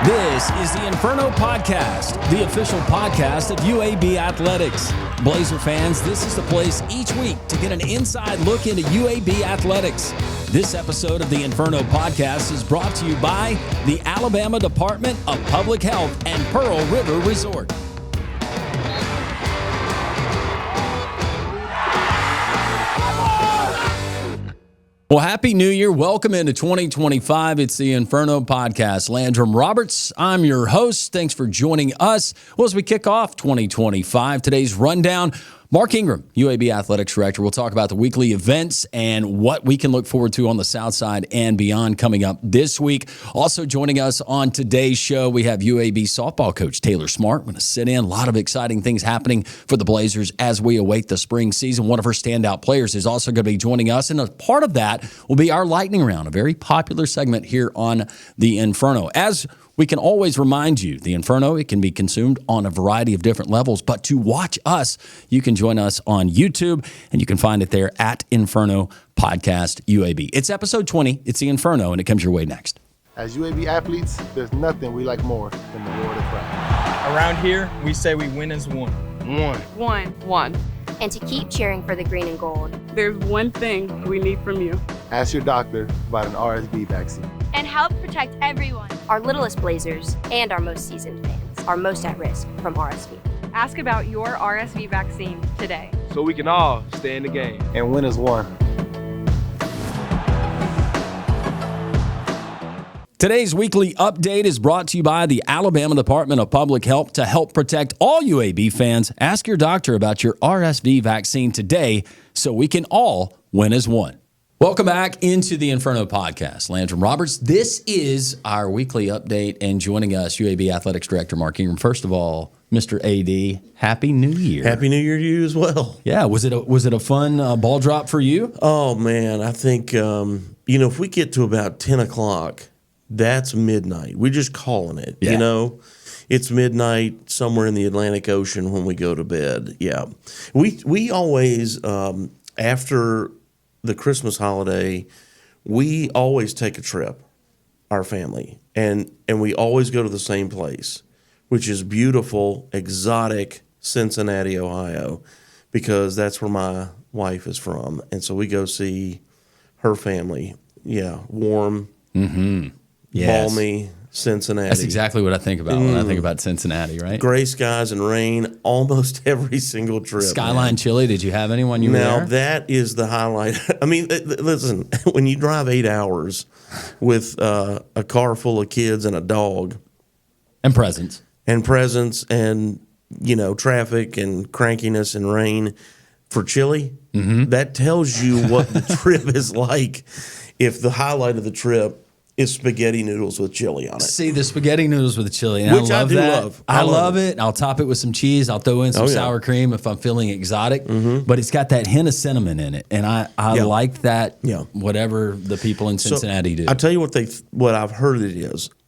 This is the Inferno Podcast, the official podcast of UAB Athletics. Blazer fans, this is the place each week to get an inside look into UAB Athletics. This episode of the Inferno Podcast is brought to you by the Alabama Department of Public Health and Pearl River Resort. Well, Happy New Year. Welcome into 2025. It's the Inferno Podcast. Landrum Roberts, I'm your host. Thanks for joining us. Well, as we kick off 2025, today's rundown, Mark Ingram, UAB Athletics Director, will talk about the weekly events and what we can look forward to on the South Side and beyond coming up this week. Also joining us on today's show, we have UAB softball coach Taylor Smartt. Going to sit in. A lot of exciting things happening for the Blazers as we await the spring season. One of her standout players is also going to be joining us, and a part of that will be our lightning round, a very popular segment here on the Inferno. As we can always remind you, the Inferno, it can be consumed on a variety of different levels, but to watch us, you can join us on YouTube, and you can find it there at Inferno Podcast UAB. It's episode 20. It's the Inferno, and it comes your way next. As UAB athletes, there's nothing we like more than the war to pride. Around here, we say we win as one. One. And to keep cheering for the green and gold. There's one thing we need from you. Ask your doctor about an RSV vaccine. And help protect everyone. Our littlest Blazers and our most seasoned fans are most at risk from RSV. Ask about your RSV vaccine today. So we can all stay in the game. And win as one. Today's weekly update is brought to you by the Alabama Department of Public Health. To help protect all UAB fans, ask your doctor about your RSV vaccine today so we can all win as one. Welcome back into the Inferno Podcast. Landrum Roberts, this is our weekly update, and joining us, UAB Athletics Director Mark Ingram. First of all, Mr. AD, Happy New Year. Happy New Year to you as well. Yeah, was it a fun ball drop for you? Oh, man, I think, if we get to about 10 o'clock, that's midnight. We're just calling it, It's midnight somewhere in the Atlantic Ocean when we go to bed. Yeah. We always, after the Christmas holiday, we always take a trip, our family, and we always go to the same place, which is beautiful, exotic Cincinnati, Ohio, because that's where my wife is from. And so we go see her family. Yeah, warm. Mm-hmm. Yes. Balmy Cincinnati. That's exactly what I think about when I think about Cincinnati, right? Gray skies and rain almost every single trip. Skyline chili, did you have anyone you were there? Now, that is the highlight. I mean, listen, when you drive 8 hours with a car full of kids and a dog. And presents. And traffic and crankiness and rain for chili, that tells you what the trip is like if the highlight of the trip is spaghetti noodles with chili on it. See, the spaghetti noodles with the chili. And Which I love I that. love. I love it. I'll top it with some cheese. I'll throw in some sour cream if I'm feeling exotic. But it's got that hint of cinnamon in it. And I like that, whatever the people in Cincinnati do. I'll tell you what I've heard it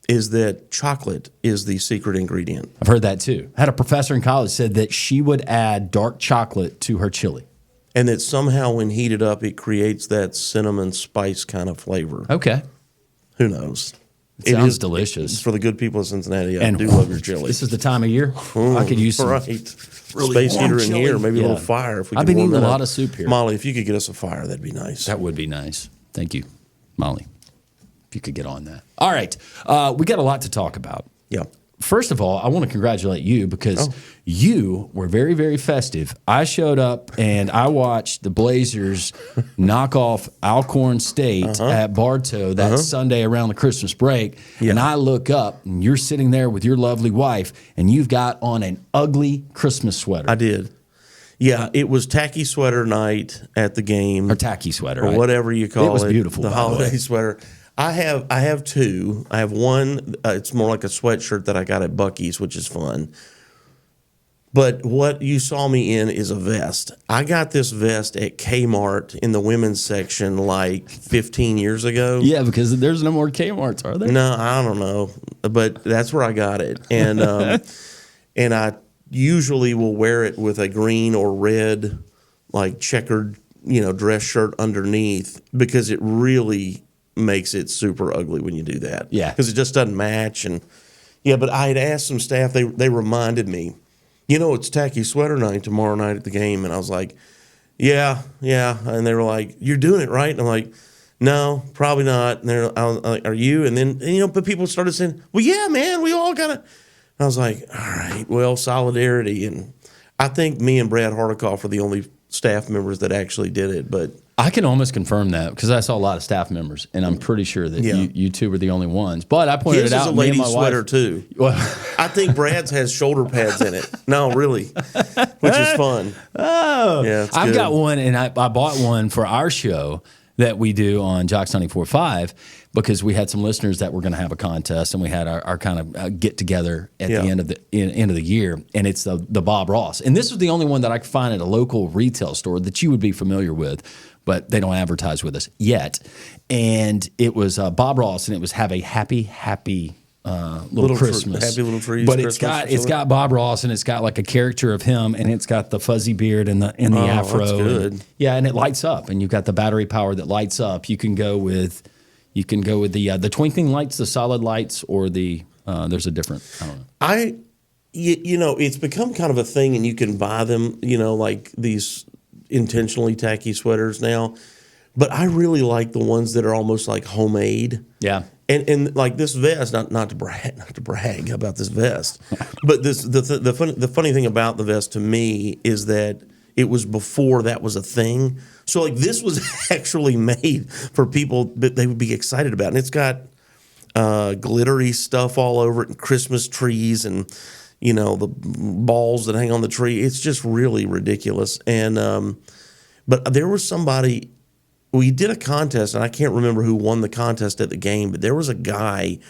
is that chocolate is the secret ingredient. I've heard that too. I had a professor in college said that she would add dark chocolate to her chili. And that somehow when heated up, it creates that cinnamon spice kind of flavor. Okay. Who knows? It sounds delicious. For the good people of Cincinnati, I do love your chili. This is the time of year. I could use some really space heater in here, maybe a little fire. If we I've been eating a lot of soup here. Molly, if you could get us a fire, that'd be nice. That would be nice. Thank you, Molly. If you could get on that. All right. We got a lot to talk about. Yeah. First of all, I want to congratulate you because you were very, very festive. I showed up and I watched the Blazers knock off Alcorn State at Bartow that Sunday around the Christmas break. Yeah. And I look up and you're sitting there with your lovely wife and you've got on an ugly Christmas sweater. I did. Yeah, it was tacky sweater night at the game. Or tacky sweater. Or whatever you call it. It was beautiful, The holiday sweater. I have two. I have one. It's more like a sweatshirt that I got at Buc-ee's, which is fun. But what you saw me in is a vest. I got this vest at Kmart in the women's section like 15 years ago. Yeah, because there's no more Kmarts, are there? No, I don't know. But that's where I got it. And and I usually will wear it with a green or red, like checkered, dress shirt underneath because it really makes it super ugly when you do that. Yeah. Because it just doesn't match. And Yeah, but I had asked some staff. They reminded me, it's tacky sweater night tomorrow night at the game, and I was like, yeah, and they were like, you're doing it right, and I'm like, no, probably not. And I was like, are you? And then but people started saying, well, yeah, man, we all gotta. And I was like, all right, well, solidarity, and I think me and Brad Hardikoff are the only staff members that actually did it, but. I can almost confirm that because I saw a lot of staff members, and I'm pretty sure that you two were the only ones. But I pointed it out. His is a lady sweater too. Well, I think Brad's has shoulder pads in it. No, really, which is fun. Oh, yeah, I've got one, and I bought one for our show that we do on Jocks 94.5 because we had some listeners that were going to have a contest, and we had our kind of get together at the end of the year, and it's the Bob Ross, and this was the only one that I could find at a local retail store that you would be familiar with, but they don't advertise with us yet. And it was Bob Ross, and it was have a happy little Christmas, happy little trees. But it's got Bob Ross, and it's got like a character of him, and it's got the fuzzy beard and the afro. That's good. And it lights up, and you've got the battery power that lights up. You can go with the twinkling lights, the solid lights, or the there's a different. I don't know. It's become kind of a thing, and you can buy them. Like these intentionally tacky sweaters now. But I really like the ones that are almost like homemade. Yeah. And like this vest, not to brag about this vest, but the funny thing about the vest to me is that it was before that was a thing. So like this was actually made for people that they would be excited about, and it's got glittery stuff all over it, and Christmas trees, and the balls that hang on the tree. It's just really ridiculous. And but there was somebody. We did a contest, and I can't remember who won the contest at the game, but there was a guy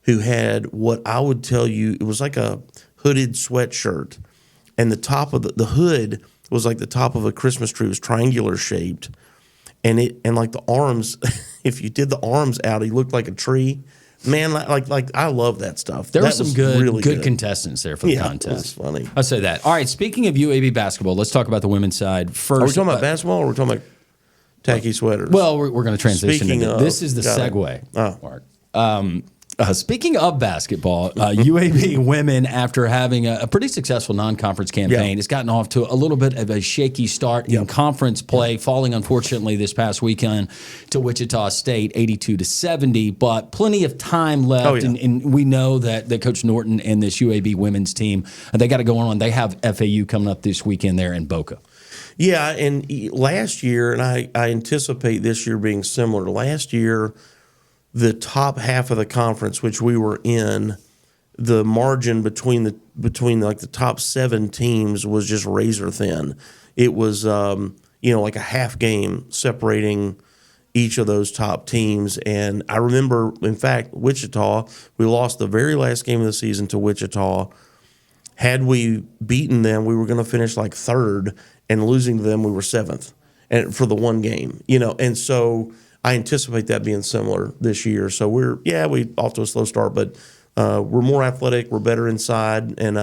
who had what I would tell you, it was like a hooded sweatshirt, and the top of the hood was like the top of a Christmas tree. It was triangular shaped, and like the arms, if you did the arms out, he looked like a tree. Man, like I love that stuff. There were some good contestants there for the contest. It was funny. I'll say that. All right, speaking of UAB basketball, let's talk about the women's side first. Are we talking about basketball, or are we talking about tacky sweaters? Well, we're going to transition. This is the segue, Oh. Mark. Speaking of basketball, UAB women, after having a pretty successful non-conference campaign, has gotten off to a little bit of a shaky start in conference play, falling unfortunately this past weekend to Wichita State, 82-70. But plenty of time left, and we know that Coach Norton and this UAB women's team, they got to go on. They have FAU coming up this weekend there in Boca. Yeah, and last year, and I anticipate this year being similar. Last year, the top half of the conference, which we were in, the margin between like the top 7 teams was just razor thin. It was like a half game separating each of those top teams. And I remember, in fact, Wichita, we lost the very last game of the season to Wichita. Had we beaten them, we were going to finish like 3rd, and losing to them, we were 7th, and for the one game, And so I anticipate that being similar this year. So we off to a slow start, but we're more athletic, we're better inside, and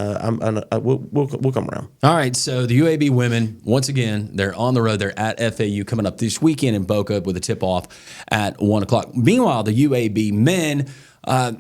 we'll come around. All right, so the UAB women, once again, they're on the road. They're at FAU coming up this weekend in Boca with a tip-off at 1 o'clock. Meanwhile, the UAB men,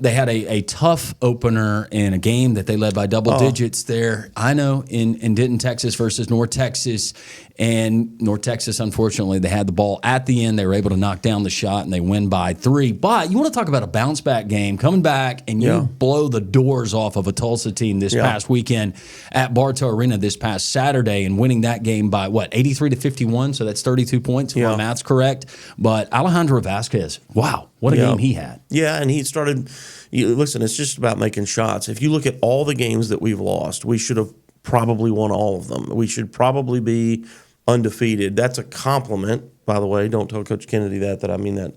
they had a tough opener in a game that they led by double digits there. I know, in Denton, Texas versus North Texas. And North Texas, unfortunately, they had the ball at the end. They were able to knock down the shot, and they win by 3. But you want to talk about a bounce-back game, coming back, and you blow the doors off of a Tulsa team this past weekend at Bartow Arena this past Saturday, and winning that game by, 83-51? So that's 32 points, if my math's correct. But Alejandro Vasquez, wow, what a game he had. Yeah, and he started listen, it's just about making shots. If you look at all the games that we've lost, we should have probably won all of them. We should probably be undefeated. That's a compliment, by the way. Don't tell Coach Kennedy that I mean that,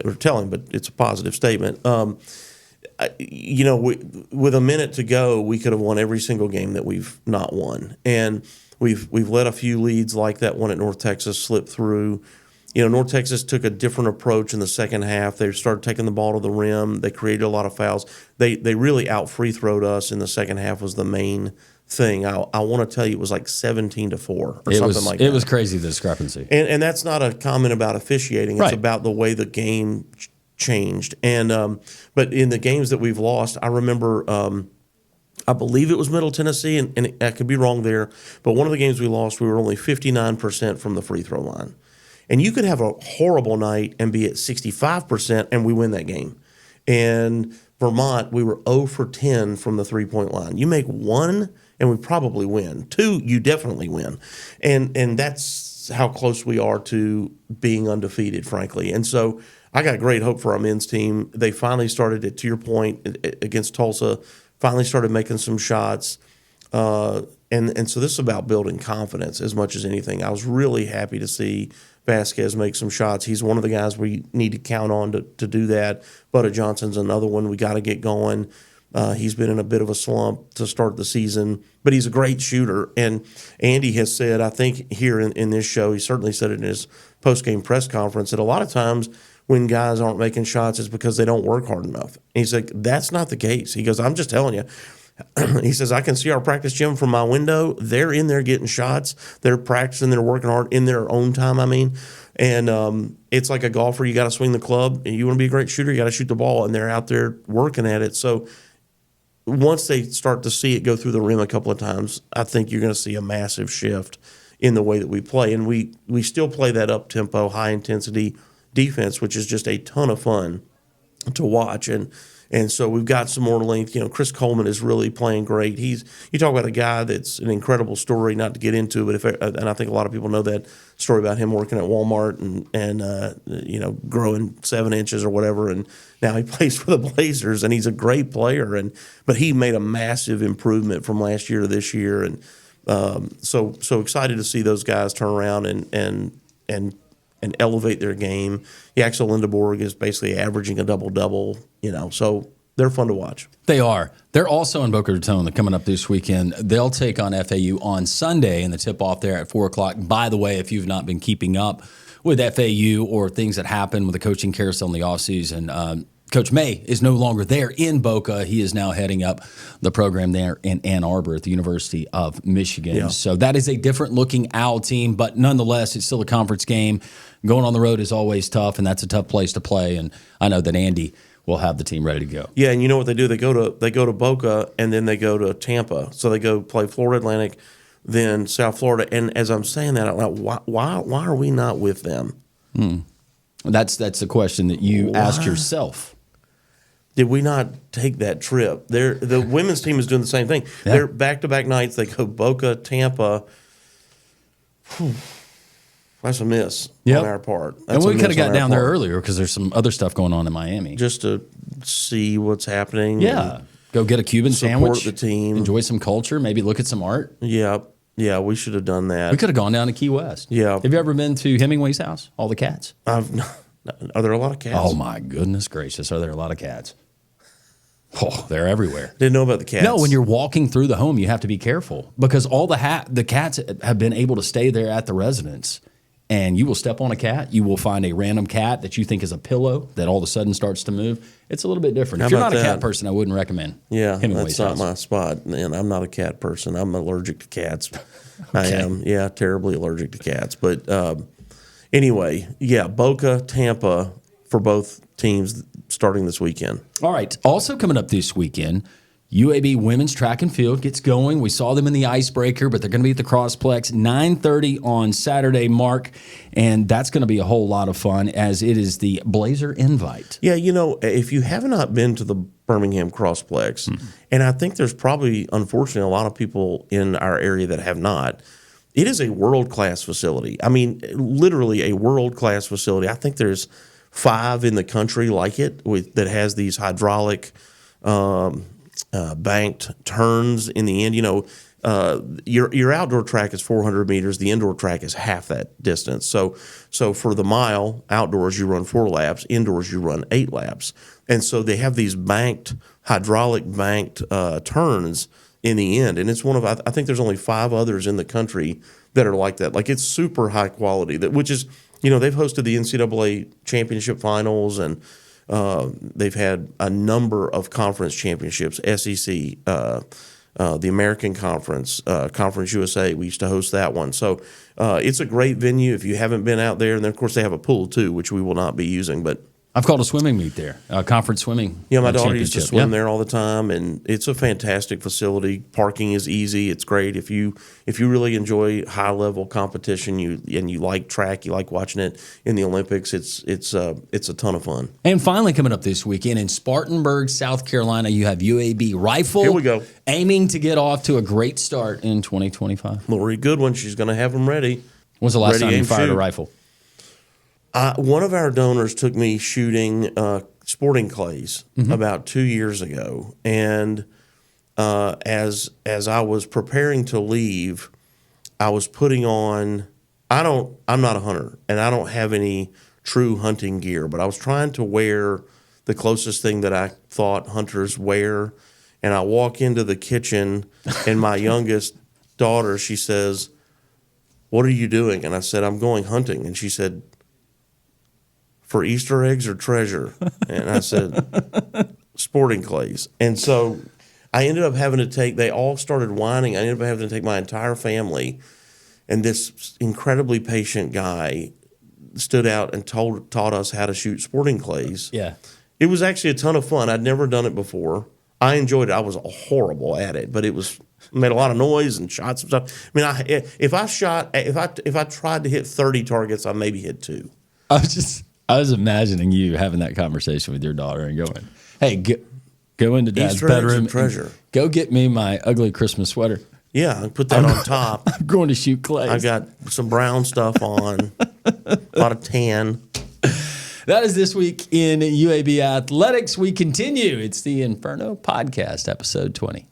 or tell him, but it's a positive statement. With a minute to go, we could have won every single game that we've not won, and we've let a few leads like that one at North Texas slip through. North Texas took a different approach in the second half. They started taking the ball to the rim. They created a lot of fouls. They really out free throwed us in the second half was the main thing. I want to tell you it was like 17-4 or something like that. It was crazy, the discrepancy. And that's not a comment about officiating. It's about the way the game changed. And but in the games that we've lost, I remember I believe it was Middle Tennessee, and I could be wrong there, but one of the games we lost, we were only 59% from the free throw line. And you could have a horrible night and be at 65%, and we win that game. And Vermont, we were 0 for 10 from the three-point line. You make one, and we probably win. Two, you definitely win. And that's how close we are to being undefeated, frankly. And so I got great hope for our men's team. They finally started, to your point, against Tulsa, finally started making some shots. And so this is about building confidence as much as anything. I was really happy to see Vasquez make some shots. He's one of the guys we need to count on to do that. Butta Johnson's another one we got to get going. He's been in a bit of a slump to start the season, but he's a great shooter. And Andy has said, I think here in this show, he certainly said it in his post-game press conference, that a lot of times when guys aren't making shots, it's because they don't work hard enough. And he's like, that's not the case. He goes, I'm just telling you. He says, I can see our practice gym from my window. They're in there getting shots. They're practicing. They're working hard in their own time, And it's like a golfer. You got to swing the club. And you want to be a great shooter, you got to shoot the ball. And they're out there working at it. So once they start to see it go through the rim a couple of times, I think you're going to see a massive shift in the way that we play. And we still play that up-tempo, high-intensity defense, which is just a ton of fun to watch. And so we've got some more length. Chris Coleman is really playing great. You talk about a guy that's an incredible story, not to get into, but and I think a lot of people know that story about him working at Walmart and growing 7 inches or whatever, and now he plays for the Blazers, and he's a great player. But he made a massive improvement from last year to this year, and so excited to see those guys turn around and elevate their game. Axel Lindeborg is basically averaging a double-double, so they're fun to watch. They are. They're also in Boca Raton coming up this weekend. They'll take on FAU on Sunday, and the tip-off there at 4 o'clock. By the way, if you've not been keeping up with FAU or things that happen with the coaching carousel in the offseason, Coach May is no longer there in Boca. He is now heading up the program there in Ann Arbor at the University of Michigan. Yeah. So that is a different-looking Owl team, but nonetheless, it's still a conference game. Going on the road is always tough, and that's a tough place to play. And I know that Andy will have the team ready to go. Yeah, and you know what they do? They go to Boca, and then they go to Tampa. So they go play Florida Atlantic, then South Florida. And as I'm saying that out loud, why are we not with them? That's the question that you ask yourself. Did we not take that trip? The women's team is doing the same thing. Yeah. They're back-to-back nights. They go Boca, Tampa. That's a miss on our part. And we could have got down there earlier because there's some other stuff going on in Miami. Just to see what's happening. Yeah. Go get a Cuban sandwich. Support the team. Enjoy some culture. Maybe look at some art. Yeah. Yeah, we should have done that. We could have gone down to Key West. Yeah. Have you ever been to Hemingway's house? All the cats? Are there a lot of cats? Oh, my goodness gracious. Are there a lot of cats? Oh, they're everywhere. Didn't know about the cats. No, when you're walking through the home, you have to be careful because all the cats have been able to stay there at the residence. And you will step on a cat. You will find a random cat that you think is a pillow that all of a sudden starts to move. It's a little bit different. If you're not a cat person, I wouldn't recommend. Yeah, that's not my spot. And I'm not a cat person. I'm allergic to cats. Okay. I am. Yeah, terribly allergic to cats. But anyway, yeah, Boca, Tampa for both teams starting this weekend. All right. Also coming up this weekend, UAB women's track and field gets going. We saw them in the icebreaker, but they're going to be at the Crossplex 9:30 on Saturday, Mark, and that's going to be a whole lot of fun as it is the Blazer Invite. Yeah, if you have not been to the Birmingham Crossplex, and I think there's probably, unfortunately, a lot of people in our area that have not, it is a world-class facility. I mean, literally a world-class facility. I think there's 5 in the country like it that has these hydraulic banked turns in the end. Your outdoor track is 400 meters. The indoor track is half that distance. So for the mile outdoors, you run 4 laps. Indoors, you run 8 laps. And so they have these hydraulic banked turns in the end. And it's one of, I think there's only 5 others in the country that are like that. Like, it's super high quality, which is, they've hosted the NCAA championship finals, and they've had a number of conference championships, SEC, the American Conference, Conference USA. We used to host that one. So it's a great venue if you haven't been out there. And then, of course, they have a pool, too, which we will not be using. But I've called a swimming meet there, a conference swimming. Yeah, my daughter used to championship. swim there all the time, and it's a fantastic facility. Parking is easy. It's great. If you really enjoy high level competition, you like track, you like watching it in the Olympics. It's a ton of fun. And finally, coming up this weekend in Spartanburg, South Carolina, you have UAB rifle. Here we go. Aiming to get off to a great start in 2025. Lori Goodwin, she's going to have them ready. When's the last Ready, time you aim, fired a shoot. rifle? One of our donors took me shooting sporting clays about 2 years ago, and as I was preparing to leave, I was putting on. I'm not a hunter, and I don't have any true hunting gear, but I was trying to wear the closest thing that I thought hunters wear, and I walk into the kitchen, and my youngest daughter, she says, "What are you doing?" And I said, "I'm going hunting," and she said, "For Easter eggs or treasure?" And I said, "Sporting clays." And so I ended up having to take, they all started whining. I ended up having to take my entire family. And this incredibly patient guy stood out and taught us how to shoot sporting clays. Yeah. It was actually a ton of fun. I'd never done it before. I enjoyed it. I was horrible at it, but it made a lot of noise and shots and stuff. I mean, if I tried to hit 30 targets, I maybe hit 2. I was imagining you having that conversation with your daughter and going, "Hey, go into Dad's Easter eggs bedroom and treasure. and go get me my ugly Christmas sweater. Yeah, I put that on top. I'm going to shoot clays." I got some brown stuff on, a lot of tan. That is this week in UAB Athletics. We continue. It's the Inferno Podcast, episode 20.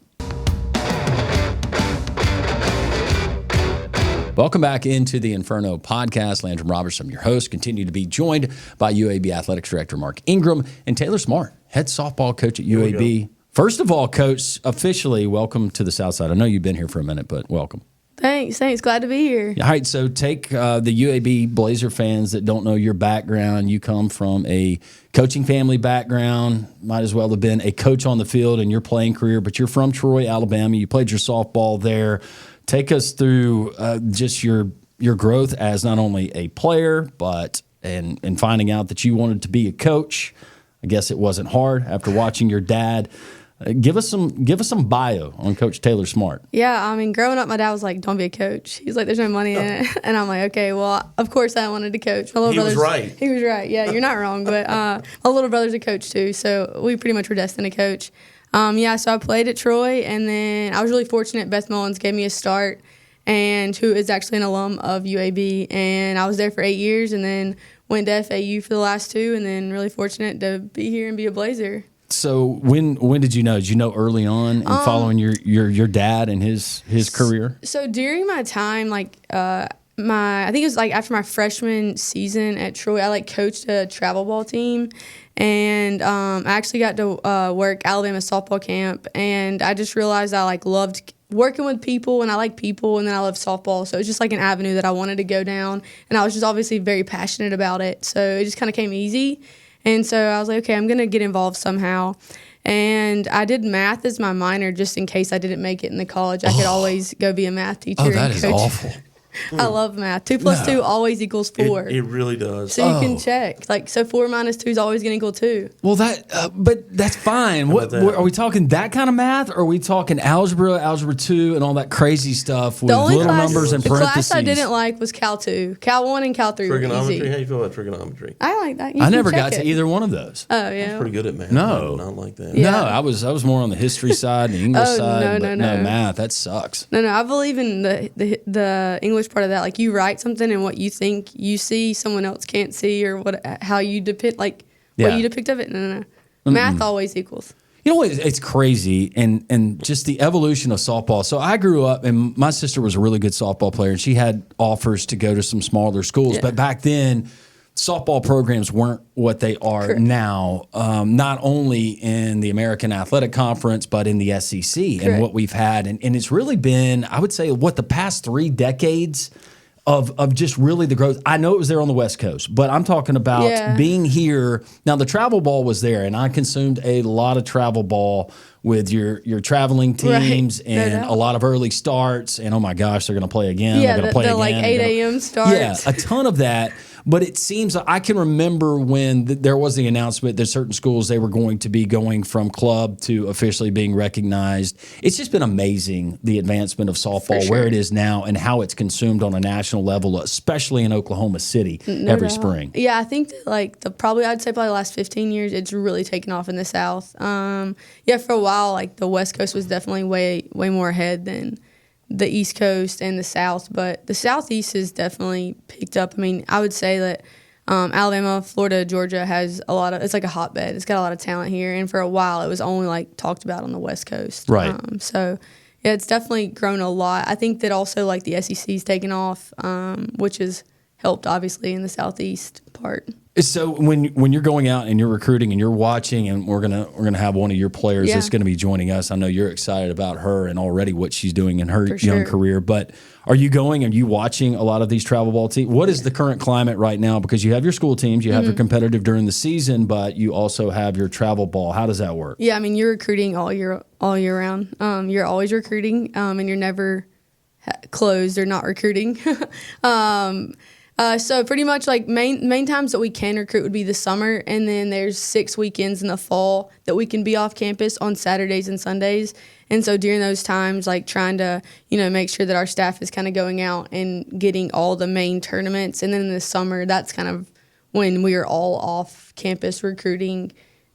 Welcome back into the Inferno Podcast. Landrum Roberts, I'm your host. Continue to be joined by UAB Athletics Director Mark Ingram and Taylor Smartt, head softball coach at UAB. First of all, Coach, officially welcome to the South Side. I know you've been here for a minute, but welcome. Thanks. Glad to be here. All right, so take the UAB Blazer fans that don't know your background. You come from a coaching family background, might as well have been a coach on the field in your playing career, but you're from Troy, Alabama. You played your softball there. Take us through just your growth as not only a player, but and finding out that you wanted to be a coach. I guess it wasn't hard after watching your dad. Give us some bio on Coach Taylor Smartt. Yeah, I mean, growing up, my dad was like, "Don't be a coach." He's like, "There's no money in it," and I'm like, "Okay, well, of course I wanted to coach." My little He was brother's right. He was right. Yeah, you're not wrong. But my little brother's a coach too, so we pretty much were destined to coach. So I played at Troy, and then I was really fortunate. Beth Mullins gave me a start, and who is actually an alum of UAB, and I was there for 8 years, and then went to FAU for the last 2, and then really fortunate to be here and be a Blazer. So when did you know? Did you know early on in following your dad and his career? So during my time, I think it was like after my freshman season at Troy, I coached a travel ball team, and I actually got to work Alabama softball camp, and I just realized I loved working with people, and I like people, and then I love softball, so it's just an avenue that I wanted to go down, and I was just obviously very passionate about it, so it just kind of came easy. And so I was like, okay, I'm going to get involved somehow. And I did math as my minor just in case I didn't make it in the college. I could always go be a math teacher. Oh, that and is coach. awful. I love math. 2 + 2 always equals 4. It really does. So you can check. So 4 - 2 is always going to equal 2. Well, but that's fine. What are we talking? That kind of math, or are we talking algebra 2, and all that crazy stuff with little numbers and parentheses? The class I didn't like was Cal 2. Cal 1 and Cal 3 were Trigonometry? easy. How do you feel about trigonometry? I like that. I never got to either one of those. Oh, yeah. I'm pretty good at math. No. Not like that. Yeah. No, I was more on the history side, the English side. no. Math, that sucks. No, I believe in the English part of that. You write something, and what you think you see, someone else can't see, or how you depict, what you depict of it. No. Math always equals. You know what? It's crazy, and just the evolution of softball. So I grew up, and my sister was a really good softball player, and she had offers to go to some smaller schools. Yeah. But back then, softball programs weren't what they are now, not only in the American Athletic Conference, but in the SEC. And what we've had. And it's really been, I would say, the past 3 decades of just really the growth. I know it was there on the West Coast, but I'm talking about being here. Now, the travel ball was there, and I consumed a lot of travel ball with your traveling teams and a lot of early starts. And, oh, my gosh, they're going to play again. Yeah, they're going to play again. 8 a.m. starts. Yeah, a ton of that. But it seems I can remember when there was the announcement that certain schools, they were going to be going from club to officially being recognized. It's just been amazing, the advancement of softball, where it is now and how it's consumed on a national level, especially in Oklahoma City every spring. Yeah, I think that I'd say the last 15 years, it's really taken off in the South. For a while, like the West Coast was definitely way more ahead than the East Coast and the South, but the Southeast has definitely picked up. I mean, I would say that Alabama, Florida, Georgia has it's like a hotbed. It's got a lot of talent here, and for a while it was only like talked about on the West Coast. Right. Yeah, it's definitely grown a lot. I think that also like the SEC's taken off, which has helped obviously in the Southeast part. So when you're going out and you're recruiting and you're watching, and we're gonna have one of your players that's going to be joining us. I know you're excited about her and already what she's doing in her young career. But are you going and you watching a lot of these travel ball teams? What is the current climate right now? Because you have your school teams, you have your competitive during the season, but you also have your travel ball. How does that work? Yeah, I mean you're recruiting all year round. You're always recruiting, and you're never closed or not recruiting. So pretty much like main times that we can recruit would be the summer, and then there's 6 weekends in the fall that we can be off campus on Saturdays and Sundays. And so during those times, like trying to, make sure that our staff is kind of going out and getting all the main tournaments. And then in the summer, that's kind of when we are all off campus recruiting.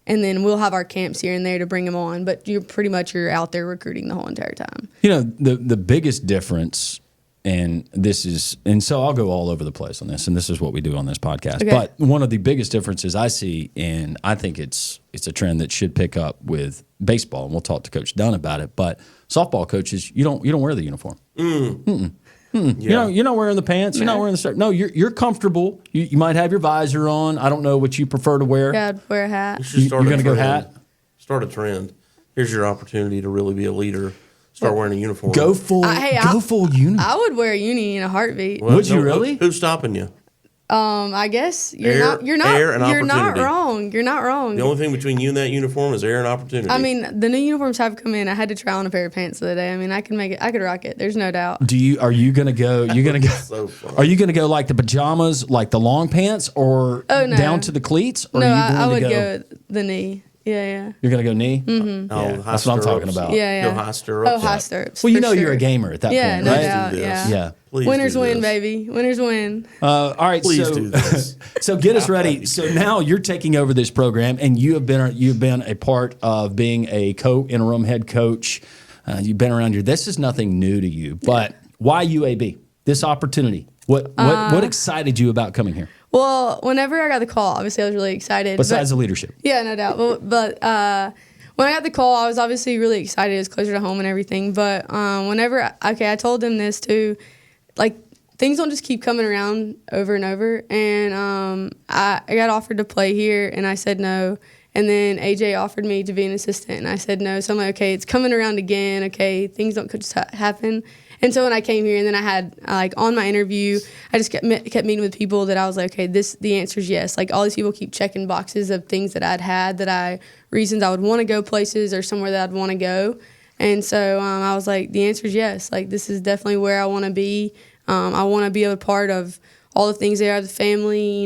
And then we'll have our camps here and there to bring them on. But you're out there recruiting the whole entire time. The biggest difference, and so I'll go all over the place on this, and this is what we do on this podcast. Okay. But one of the biggest differences I see, and I think it's a trend that should pick up with baseball, and we'll talk to Coach Dunn about it. But softball coaches, you don't wear the uniform. Yeah. You're not wearing the pants. You're not wearing the shirt. No, you're comfortable. You might have your visor on. I don't know what you prefer to wear. Yeah, I'd wear a hat. You're going to go hat? Start a trend. Here's your opportunity to really be a leader. Start wearing a uniform. Go full uni. I would wear a uni in a heartbeat. Well, would you really? Who's stopping you? I guess you're not wrong. You're not wrong. The only thing between you and that uniform is air and opportunity. I mean, the new uniforms have come in. I had to try on a pair of pants the other day. I mean, I could rock it. There's no doubt. Are you gonna go? You're gonna go. So are you gonna go like the pajamas, like the long pants, or down to the cleats? Or I would go the knee. Yeah. You're going to go knee? Mm-hmm. Oh, that's what I'm talking about. Yeah. Go high stirrups. Oh, high stirrups. Well, you're a gamer at that point, right? No doubt. Yeah. Please winners win, baby. Winners win. All right. Please do this. So get us ready. So now you're taking over this program, and you've been a part of being a interim head coach. You've been around here. This is nothing new to you, but why UAB? This opportunity. What excited you about coming here? Well, whenever I got the call, obviously I was really excited. Besides the leadership. Yeah, no doubt. But when I got the call, I was obviously really excited. It was closer to home and everything. But I told them this too, like things don't just keep coming around over and over. And I got offered to play here, and I said no. And then AJ offered me to be an assistant, and I said no. So I'm like, okay, it's coming around again. Okay, things don't just happen. And so when I came here, and then I had on my interview, I just kept meeting with people that I was like, okay, the answer is yes. Like all these people keep checking boxes of things that I'd had reasons I would want to go places or somewhere that I'd want to go. And so I was like, the answer is yes. Like this is definitely where I want to be. I want to be a part of all the things they are, the family,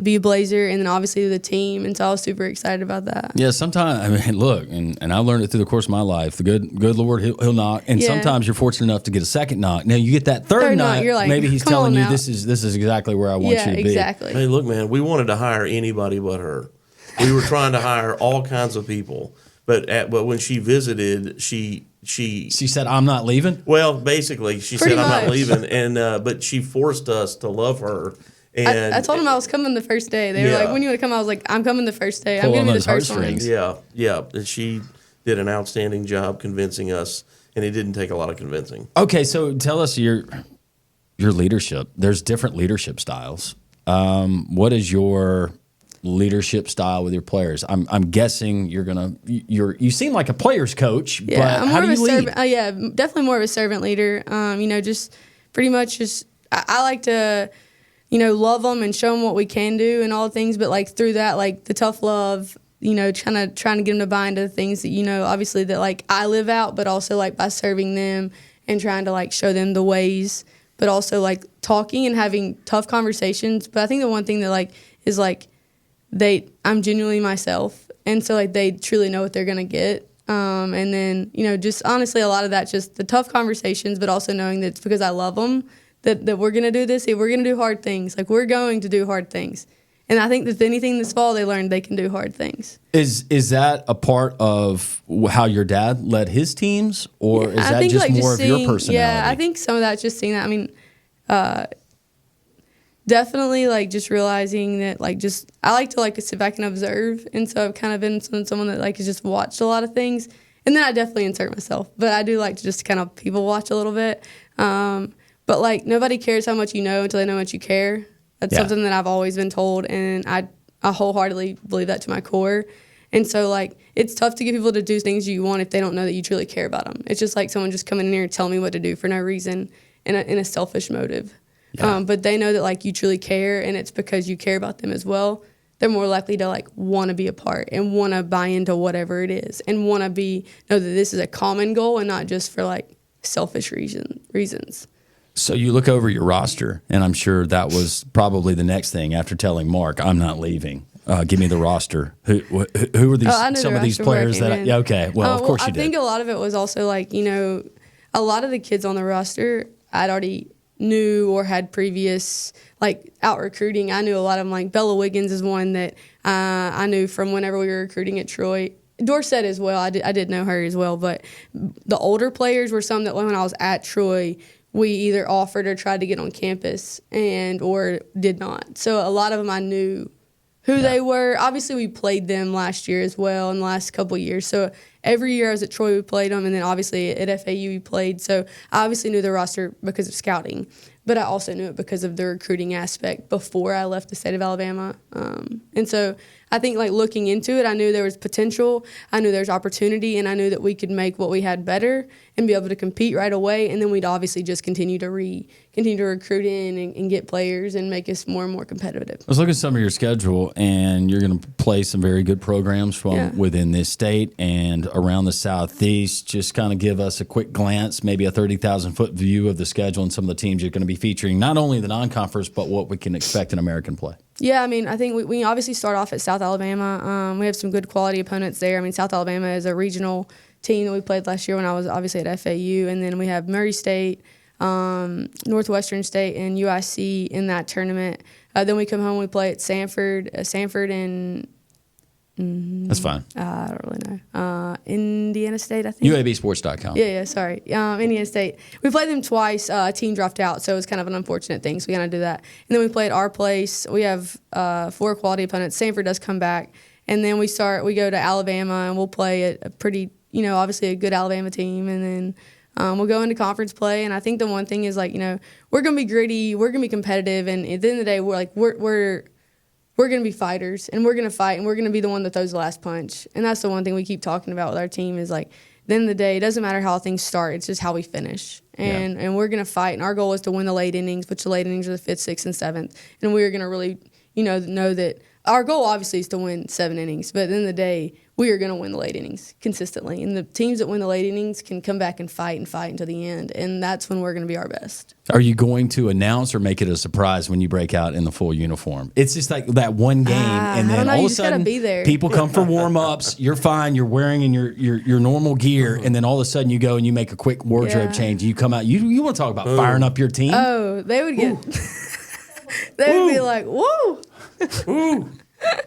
be a Blazer, and then obviously the team. And so I was super excited about that. Yeah, sometimes, look, and I learned it through the course of my life. The good Lord, he'll knock. And sometimes you're fortunate enough to get a second knock. Now, you get that third knock, you're like, maybe he's telling you this is exactly where I want you to be. Yeah, exactly. Hey, look, man, we wanted to hire anybody but her. We were trying to hire all kinds of people. But when she visited, she said, "I'm not leaving." Well, basically, she said, "I'm not leaving," and but she forced us to love her. And I told them I was coming the first day. They were like, "When you want to come?" I was like, "I'm coming the first day. I'm going to be the first one." Yeah. And she did an outstanding job convincing us, and it didn't take a lot of convincing. Okay, so tell us your leadership. There's different leadership styles. What is your leadership style with your players? I'm guessing you seem like a player's coach, but how do you lead? Definitely more of a servant leader. Just pretty much I like to, love them and show them what we can do and all the things, but like through that, like the tough love, trying to get them to buy into the things that, obviously that like I live out, but also like by serving them and trying to like show them the ways. but also like talking and having tough conversations. But I think the one thing that like is like I'm genuinely myself, and so like they truly know what they're gonna get. And then just honestly, a lot of that's just the tough conversations, but also knowing that it's because I love them that we're gonna do this. If we're gonna do hard things, like we're going to do hard things. And I think that if anything this fall, they learned they can do hard things. Is that a part of how your dad led his teams, or is that just more of your personality? Yeah, I think some of that's just seeing that. I mean, definitely like just realizing that like just I like to like sit back and observe, and so I've kind of been someone that like has just watched a lot of things, and then I definitely insert myself. But I do like to just kind of people watch a little bit. But like nobody cares how much you know until they know how much you care. That's something that I've always been told, and I wholeheartedly believe that to my core. And so, like, it's tough to get people to do things you want if they don't know that you truly care about them. It's just like someone just coming in here and telling me what to do for no reason in a selfish motive. Yeah. But they know that, like, you truly care, and it's because you care about them as well. They're more likely to, like, want to be a part and want to buy into whatever it is and want to know that this is a common goal and not just for, like, selfish reasons. So you look over your roster, and I'm sure that was probably the next thing after telling Mark, I'm not leaving. Give me the roster. Who are these? Some of these players that? Yeah, okay. Well, of course you did. I think a lot of it was also like a lot of the kids on the roster I'd already knew or had previous like out recruiting. I knew a lot of them. Like Bella Wiggins is one that I knew from whenever we were recruiting at Troy. Dorsett as well. I did know her as well. But the older players were some that when I was at Troy, we either offered or tried to get on campus or did not. So a lot of them I knew who they were. Obviously, we played them last year as well in the last couple of years. So every year I was at Troy, we played them, and then obviously at FAU we played. So I obviously knew the roster because of scouting, but I also knew it because of the recruiting aspect before I left the state of Alabama. And so I think like looking into it, I knew there was potential, I knew there was opportunity, and I knew that we could make what we had better and be able to compete right away. And then we'd obviously just continue to recruit in and get players and make us more and more competitive. I was looking at some of your schedule, and you're going to play some very good programs from within this state and around the Southeast. Just kind of give us a quick glance, maybe a 30,000-foot view of the schedule and some of the teams you're going to be featuring, not only the non-conference, but what we can expect in American play. Yeah, I mean, I think we obviously start off at South Alabama. We have some good quality opponents there. I mean, South Alabama is a regional team that we played last year when I was obviously at FAU. And then we have Murray State, Northwestern State, and UIC in that tournament. Then we come home, we play at Sanford and that's fine. I don't really know. Indiana State, I think. UABsports.com. Yeah, sorry. Indiana State. We played them twice. A team dropped out, so it was kind of an unfortunate thing, so we kind of do that. And then we play at our place. We have 4 quality opponents. Sanford does come back. And then we go to Alabama, and we'll play a pretty, obviously a good Alabama team. And then we'll go into conference play. And I think the one thing is, like, we're going to be gritty. We're going to be competitive. And at the end of the day, we're going to be fighters, and we're going to fight, and we're going to be the one that throws the last punch. And that's the one thing we keep talking about with our team is, like, at the end of the day, it doesn't matter how things start. It's just how we finish. And we're going to fight, and our goal is to win the late innings, which the late innings are the 5th, 6th, and 7th. And we're going to really, know that our goal obviously is to win 7 innings. But at the end of the day, we are going to win the late innings consistently. And the teams that win the late innings can come back and fight until the end. And that's when we're going to be our best. Are you going to announce or make it a surprise when you break out in the full uniform? It's just like that one game, and then all of a sudden be there. People come for warm-ups. You're fine. You're wearing in your normal gear, and then all of a sudden you go and you make a quick wardrobe change. You come out. You want to talk about firing up your team? Oh, they would get – they would be like, whoa. Ooh.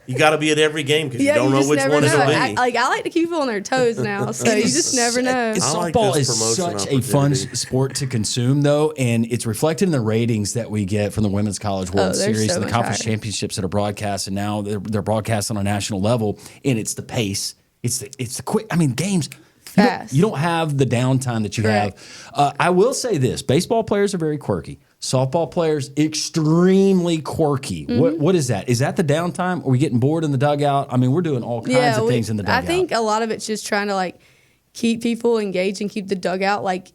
You got to be at every game because you don't know which one it'll be. I like to keep people on their toes now, so you just never know. Softball is such a fun sport to consume, though, and it's reflected in the ratings that we get from the Women's College World Series and the conference championships that are broadcast, and now they're broadcast on a national level, and it's the pace. It's the quick. I mean, games. You don't have the downtime that you have. I will say this. Baseball players are very quirky. Softball players, extremely quirky. Mm-hmm. What is that? Is that the downtime? Are we getting bored in the dugout? I mean, we're doing all kinds of things in the dugout. I think a lot of it's just trying to, like, keep people engaged and keep the dugout, like,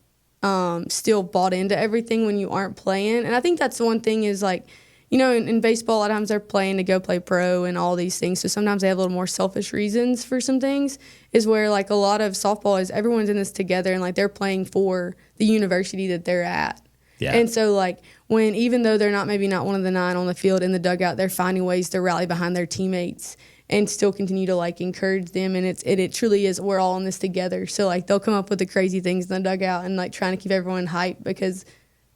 still bought into everything when you aren't playing. And I think that's the one thing is, like, in baseball, a lot of times they're playing to go play pro and all these things. So sometimes they have a little more selfish reasons for some things, is where, like, a lot of softball is everyone's in this together and, like, they're playing for the university that they're at. Yeah. And so, like, when even though they're not one of the 9 on the field in the dugout, they're finding ways to rally behind their teammates and still continue to, like, encourage them. And it truly is, we're all in this together. So, like, they'll come up with the crazy things in the dugout and, like, trying to keep everyone hyped because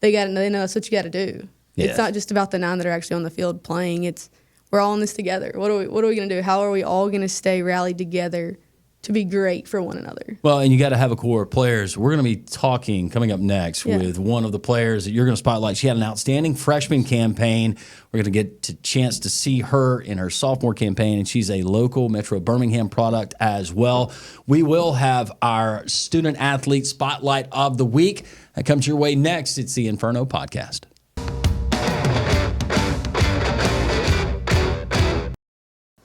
they know that's what you got to do. Yeah. It's not just about the 9 that are actually on the field playing. It's we're all in this together. What are we going to do? How are we all going to stay rallied together to be great for one another? Well, and you got to have a core of players. We're going to be talking coming up next with one of the players that you're going to spotlight. She had an outstanding freshman campaign. We're going to get a chance to see her in her sophomore campaign, and she's a local Metro Birmingham product as well. We will have our student athlete spotlight of the week. That comes your way next. It's the Inferno Podcast.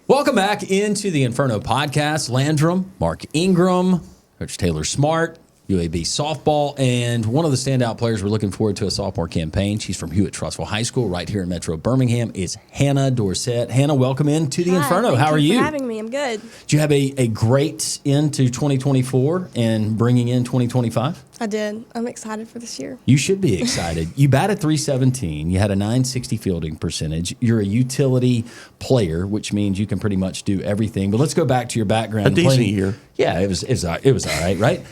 Welcome back into the Inferno Podcast. Landrum, Mark Ingram, Coach Taylor Smartt, UAB softball, and one of the standout players we're looking forward to a sophomore campaign. She's from Hewitt-Trussville High School right here in Metro Birmingham. Is Hannah Dorsett. Hannah, welcome into the Inferno. How are you? Thank you for having me. I'm good. Do you have a great into 2024 and bringing in 2025? I did. I'm excited for this year. You should be excited. You batted .317. You had a .960 fielding percentage. You're a utility player, which means you can pretty much do everything. But let's go back to your background. A decent year. Yeah, it was all right, right?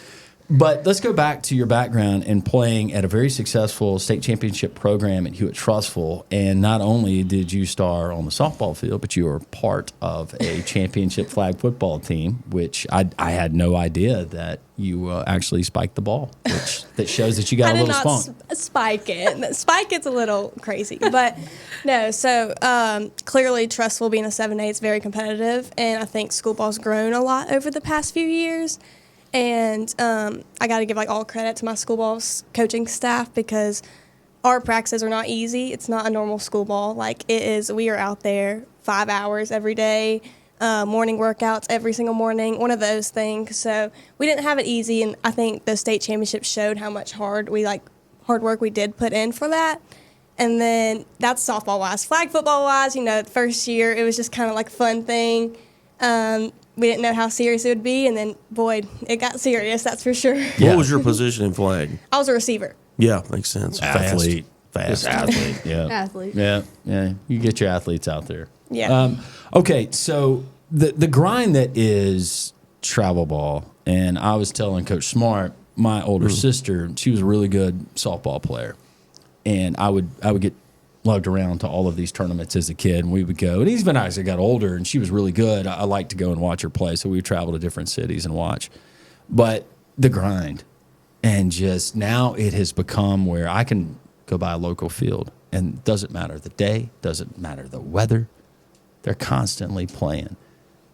But let's go back to your background and playing at a very successful state championship program at Hewitt-Trussville. And not only did you star on the softball field, but you were part of a championship flag football team, which I had no idea that you actually spiked the ball, which that shows that you got a little spunk. Spike it. Spike it's a little crazy, but no. So clearly, Trussville being a 7A is very competitive, and I think school ball's grown a lot over the past few years. And I got to give all credit to my school ball coaching staff because our practices are not easy. It's not a normal school ball. We are out there 5 hours every day, morning workouts every single morning, one of those things. So we didn't have it easy, and I think the state championships showed how much hard work we did put in for that. And then that's softball-wise. Flag football-wise, the first year it was just kind of like a fun thing. We didn't know how serious it would be, and then, boy, it got serious, that's for sure. What was your position in flag? I was a receiver. Yeah, makes sense. Fast athlete. Yeah. Athlete. Yeah. You get your athletes out there. Yeah. Okay, so the grind that is travel ball, and I was telling Coach Smartt, my older sister, she was a really good softball player, and I would get lugged around to all of these tournaments as a kid, and we would go. And even as I got older, and she was really good, I liked to go and watch her play. So we would travel to different cities and watch. But the grind, and just now it has become where I can go by a local field, and it doesn't matter the day, doesn't matter the weather. They're constantly playing.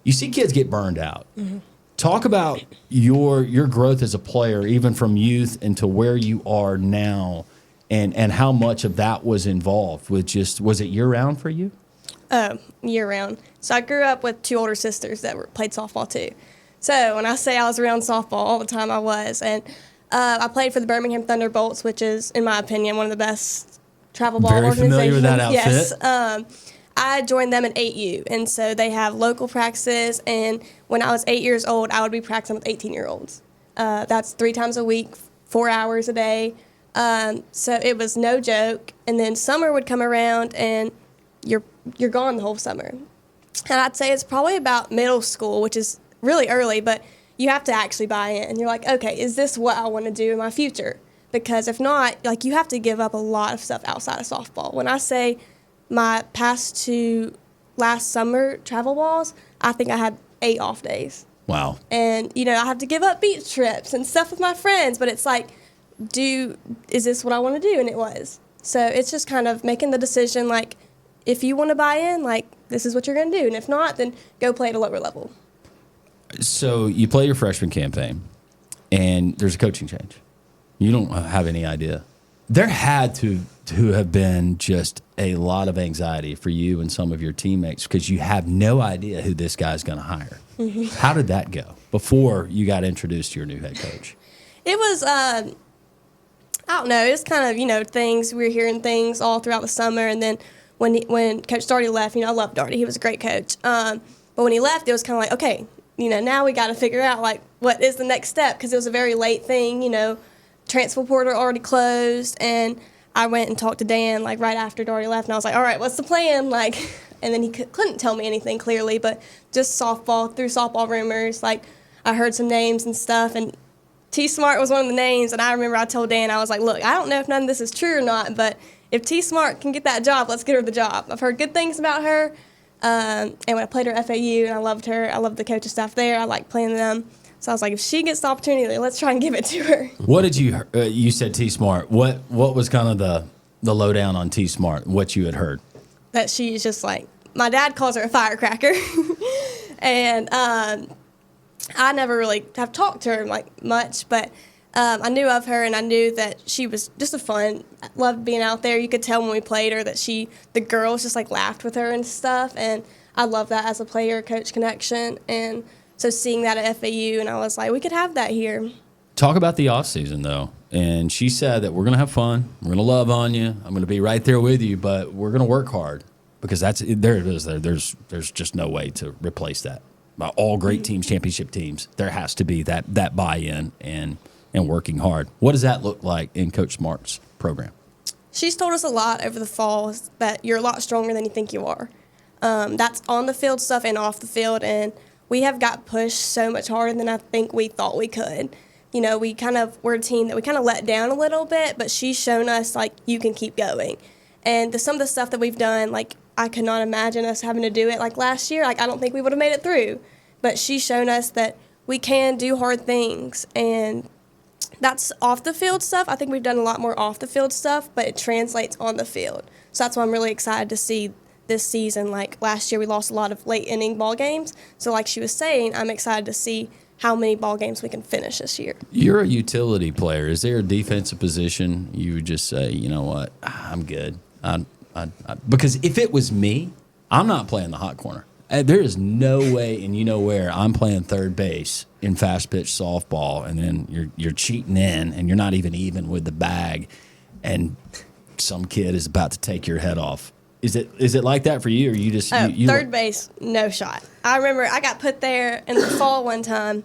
You see kids get burned out. Mm-hmm. Talk about your growth as a player, even from youth into where you are now. And how much of that was involved with was it year-round for you? Year-round. So I grew up with 2 older sisters that played softball too. So when I say I was around softball all the time, I was. And I played for the Birmingham Thunderbolts, which is, in my opinion, one of the best travel ball organizations. Very familiar with that outfit. Yes. I joined them in 8U, and so they have local practices. And when I was 8 years old, I would be practicing with 18-year-olds. That's 3 times a week, 4 hours a day. So it was no joke. And then summer would come around, and you're gone the whole summer. And I'd say it's probably about middle school, which is really early, but you have to actually buy in. And you're like, okay, is this what I want to do in my future? Because if not, you have to give up a lot of stuff outside of softball. When I say my past 2 last summer travel balls, I think I had 8 off days. Wow. And, I have to give up beach trips and stuff with my friends, but it's like, is this what I want to do? And it was. So it's just kind of making the decision, if you want to buy in, this is what you're going to do. And if not, then go play at a lower level. So you play your freshman campaign, and there's a coaching change. You don't have any idea. There had to have been just a lot of anxiety for you and some of your teammates because you have no idea who this guy's going to hire. Mm-hmm. How did that go before you got introduced to your new head coach? It was, I don't know, it's kind of, things, we were hearing things all throughout the summer. And then when Coach Darty left, I love Darty, he was a great coach. But when he left, it was kind of like, okay, now we got to figure out, what is the next step? Because it was a very late thing, transfer portal already closed. And I went and talked to Dan like right after Doherty left, and I was like, all right, what's the plan? Like, and then he couldn't tell me anything clearly, but just through softball rumors, like I heard some names and stuff, and T Smartt was one of the names, and I remember I told Dan, I was like, look, I don't know if none of this is true or not, but if T Smartt can get that job, let's get her the job. I've heard good things about her, and when I played her at FAU, and I loved her, I loved the coaching staff there, I liked playing them. So I was like, if she gets the opportunity, let's try and give it to her. What did you said T Smartt. What was kind of the lowdown on T Smartt, what you had heard? That she's just like, my dad calls her a firecracker. And I never really have talked to her like much, but I knew of her, and I knew that she was just loved being out there. You could tell when we played her that the girls just like laughed with her and stuff, and I love that as a player-coach connection. And so seeing that at FAU, and I was like, we could have that here. Talk about the off season though. And she said that we're going to have fun. We're going to love on you. I'm going to be right there with you, but we're going to work hard because there it is. There's just no way to replace that. By all great teams, championship teams, there has to be that buy-in and working hard. What does that look like in Coach Smart's program? She's told us a lot over the fall that you're a lot stronger than you think you are. That's on the field stuff and off the field, and we have got pushed so much harder than I think we thought we could. You know, we're a team that we kind of let down a little bit, but she's shown us, like, you can keep going. And some of the stuff that we've done, like, I could not imagine us having to do it like last year. Like, I don't think we would have made it through. But she's shown us that we can do hard things, and that's off the field stuff. I think we've done a lot more off the field stuff, but it translates on the field. So that's why I'm really excited to see this season. Like last year, we lost a lot of late inning ball games. So like she was saying, I'm excited to see how many ball games we can finish this year. You're a utility player. Is there a defensive position you would just say, you know what, I'm good? Because if it was me, I'm not playing the hot corner. There is no way, and you know where, I'm playing third base in fast pitch softball, and then you're cheating in, and you're not even with the bag, and some kid is about to take your head off. Is it like that for you, or you just third base, no shot. I remember I got put there in the fall one time.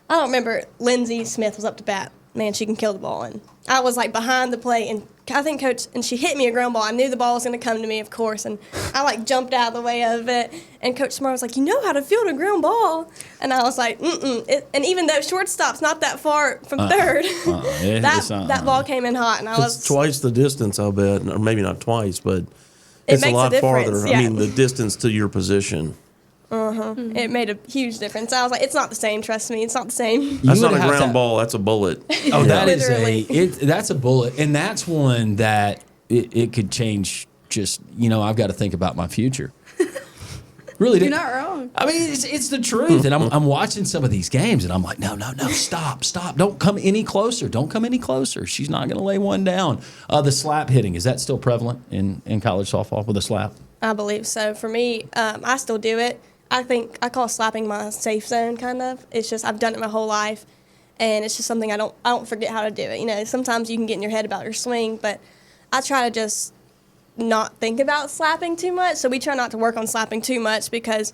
I don't remember. Lindsay Smith was up to bat. Man, she can kill the ball, and I was like behind the plate, and I think Coach, and she hit me a ground ball. I knew the ball was going to come to me, of course, and I like jumped out of the way of it. And Coach Smartt was like, "You know how to field a ground ball," and I was like, and even though shortstop's not that far from third, that ball came in hot, and I was twice the distance. I'll bet, or maybe not twice, but it's a lot farther. Yeah. I mean, the distance to your position. It made a huge difference. I was like, it's not the same. Trust me, it's not the same. That's not a ground ball. That's a bullet. Oh, that is that's a bullet, and that's one that it could change. Just I've got to think about my future. Really, you're not wrong. I mean, it's the truth, and I'm watching some of these games, and I'm like, no, stop, don't come any closer. Don't come any closer. She's not going to lay one down. The slap hitting, is that still prevalent in college softball with a slap? I believe so. For me, I still do it. I think I call slapping my safe zone, kind of. It's just I've done it my whole life, and it's just something I don't forget how to do it. Sometimes you can get in your head about your swing, but I try to just not think about slapping too much. So we try not to work on slapping too much because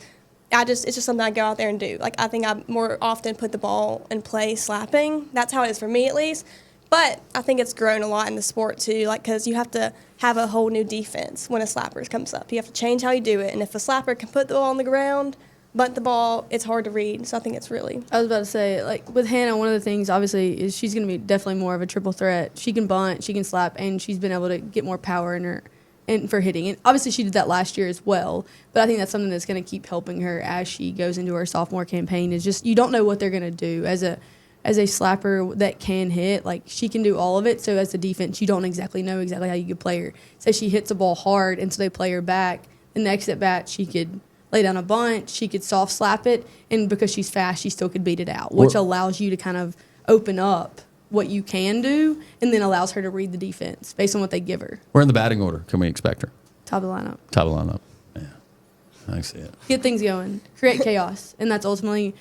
it's just something I go out there and do. Like I think I more often put the ball in play slapping. That's how it is for me at least. But I think it's grown a lot in the sport too, like because you have to have a whole new defense when a slapper comes up. You have to change how you do it, and if a slapper can put the ball on the ground, bunt the ball, it's hard to read. So I think it's really. I was about to say, like with Hannah, one of the things obviously is she's going to be definitely more of a triple threat. She can bunt, she can slap, and she's been able to get more power in her and for hitting. And obviously she did that last year as well. But I think that's something that's going to keep helping her as she goes into her sophomore campaign. Is just you don't know what they're going to do as a slapper that can hit. Like she can do all of it. So as a defense, you don't exactly know exactly how you could play her. Say she hits a ball hard, and so they play her back. The next at bat, she could lay down a bunt. She could soft slap it, and because she's fast, she still could beat it out, which allows you to kind of open up what you can do, and then allows her to read the defense based on what they give her. Where in the batting order can we expect her? Top of the lineup. Top of the lineup. Yeah, I see it. Get things going, create chaos, and that's ultimately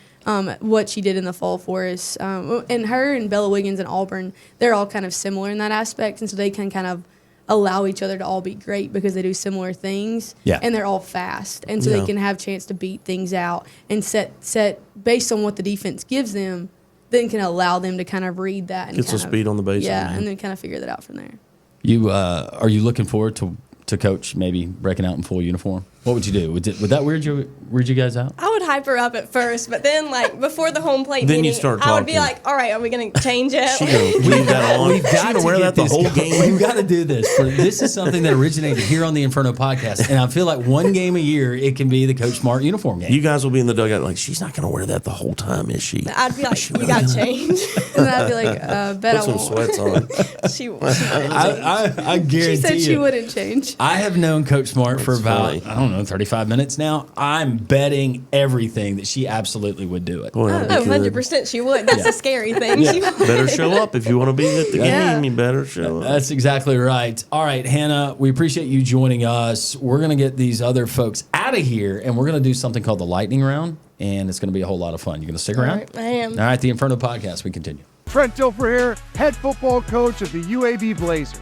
what she did in the fall for us. And her and Bella Wiggins and Auburn, they're all kind of similar in that aspect, and so they can kind of allow each other to all be great because they do similar things. Yeah. And they're all fast, and so they can have a chance to beat things out and set based on what the defense gives them, then can allow them to kind of read that and get some speed on the base. Yeah, and then kind of figure that out from there. You are you looking forward to Coach maybe breaking out in full uniform? What would you do? Would that weird you guys out? I would hype her up at first, but then like before the home plate Then you meeting, start I would be talking. like, all right, are we going to change it? She gonna leave that on. We've got to wear get that the this whole going. game. We've got to do this. This is something that originated here on the Inferno podcast, and I feel like one game a year it can be the Coach Smartt uniform game. You guys will be in the dugout like, she's not going to wear that the whole time, is she? I'd be like, you got to change. And I'd be like, bet Put I some won't. sweats on. she I guarantee She said she you. wouldn't change. I have known Coach Smartt for That's about, funny. I don't know, 35 minutes now. I'm betting everything that she absolutely would do it. Boy, Oh, that'd be good. 100% she would. That's the scary thing. She would. Better show up if you want to be at the game. You better show up. That's exactly right. All right, Hannah, we appreciate you joining us. We're going to get these other folks out of here, and we're going to do something called the lightning round, and it's going to be a whole lot of fun. You going to stick around? All right, I am. All right, the Inferno podcast, we continue. Trent Dilfer here, head football coach of the UAB Blazers.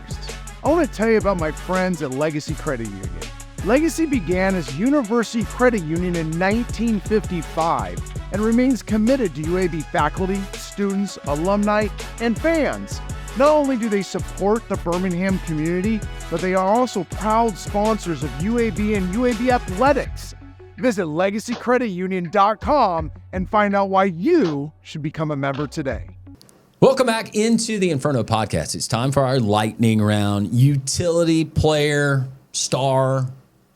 I want to tell you about my friends at Legacy Credit Union. Legacy began as University Credit Union in 1955 and remains committed to UAB faculty, students, alumni, and fans. Not only do they support the Birmingham community, but they are also proud sponsors of UAB and UAB athletics. Visit legacycreditunion.com and find out why you should become a member today. Welcome back into the Inferno podcast. It's time for our lightning round. Utility player, star,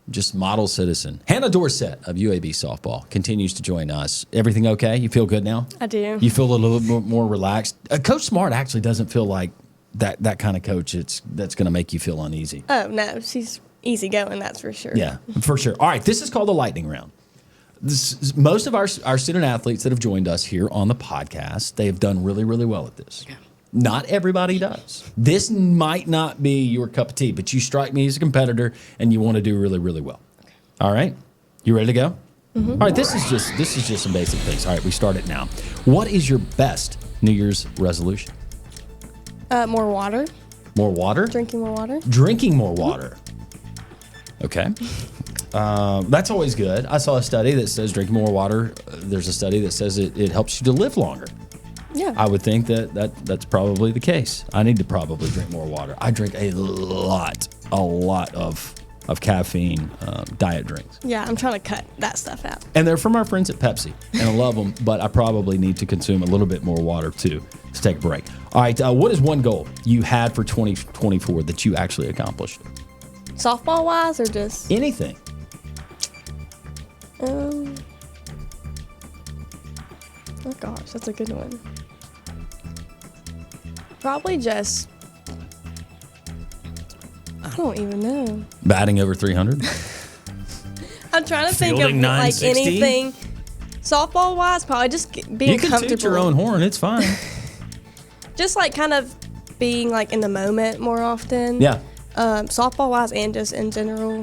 just model citizen. Hannah Dorsett of UAB softball continues to join us. Everything okay? You feel good now? I do. You feel a little bit more relaxed? Coach Smartt actually doesn't feel like that kind of coach that's going to make you feel uneasy. Oh, no. She's easygoing, that's for sure. Yeah, for sure. All right, this is called the lightning round. Most of our student athletes that have joined us here on the podcast, they have done really, really well at this. Yeah. Not everybody does. This might not be your cup of tea, but you strike me as a competitor and you want to do really, really well. Okay. All right, you ready to go? Mm-hmm. All right, this is just some basic things. All right, we start it now. What is your best New Year's resolution? More water. More water? Drinking more water. Drinking more water. Okay. That's always good. I saw a study that says drinking more water. There's a study that says it helps you to live longer. Yeah. I would think that's probably the case. I need to probably drink more water. I drink a lot of caffeine diet drinks. Yeah, I'm trying to cut that stuff out. And they're from our friends at Pepsi, and I love them, but I probably need to consume a little bit more water too. Let's take a break. All right, what is one goal you had for 2024 that you actually accomplished? Softball-wise or just? Anything. Oh gosh, that's a good one. Probably just, I don't even know. Batting over 300? I'm trying to think of Fielding like 960? anything. Softball-wise, probably just being You can comfortable. toot your own horn. It's fine. Just like kind of being like in the moment more often. Yeah. Softball-wise and just in general.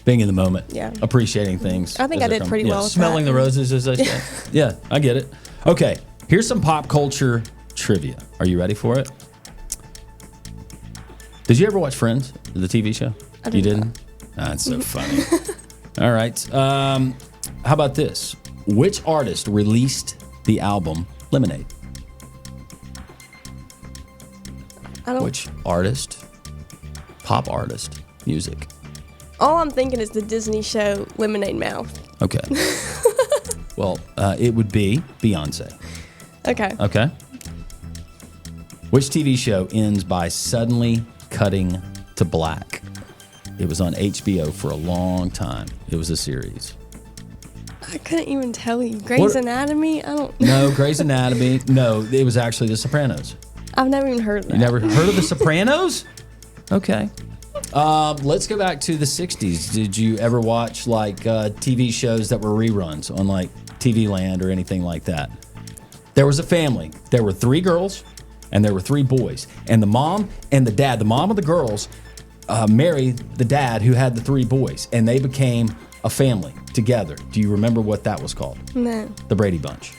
Being in the moment. Yeah. Appreciating things. I think as I they did come. pretty well with Smelling that. the roses, as they say. Yeah, I get it. Okay, here's some pop culture trivia. Are you ready for it? Did you ever watch Friends, the TV show? I did You didn't? That's so funny. All right. How about this? Which artist released the album Lemonade? Which artist? Pop artist. Music. All I'm thinking is the Disney show Lemonade Mouth. Okay. Well, it would be Beyonce. Okay. Okay. Which TV show ends by suddenly cutting to black? It was on HBO for a long time. It was a series. I couldn't even tell you. Grey's Anatomy? I don't know. No, Grey's Anatomy. No, it was actually The Sopranos. I've never even heard of that. You never heard of The Sopranos? Okay. Let's go back to the 60s. Did you ever watch like TV shows that were reruns on like TV Land or anything like that? There was a family. There were 3 girls and there were 3 boys. And the mom and the dad, the mom of the girls married the dad who had the 3 boys. And they became a family together. Do you remember what that was called? No. The Brady Bunch.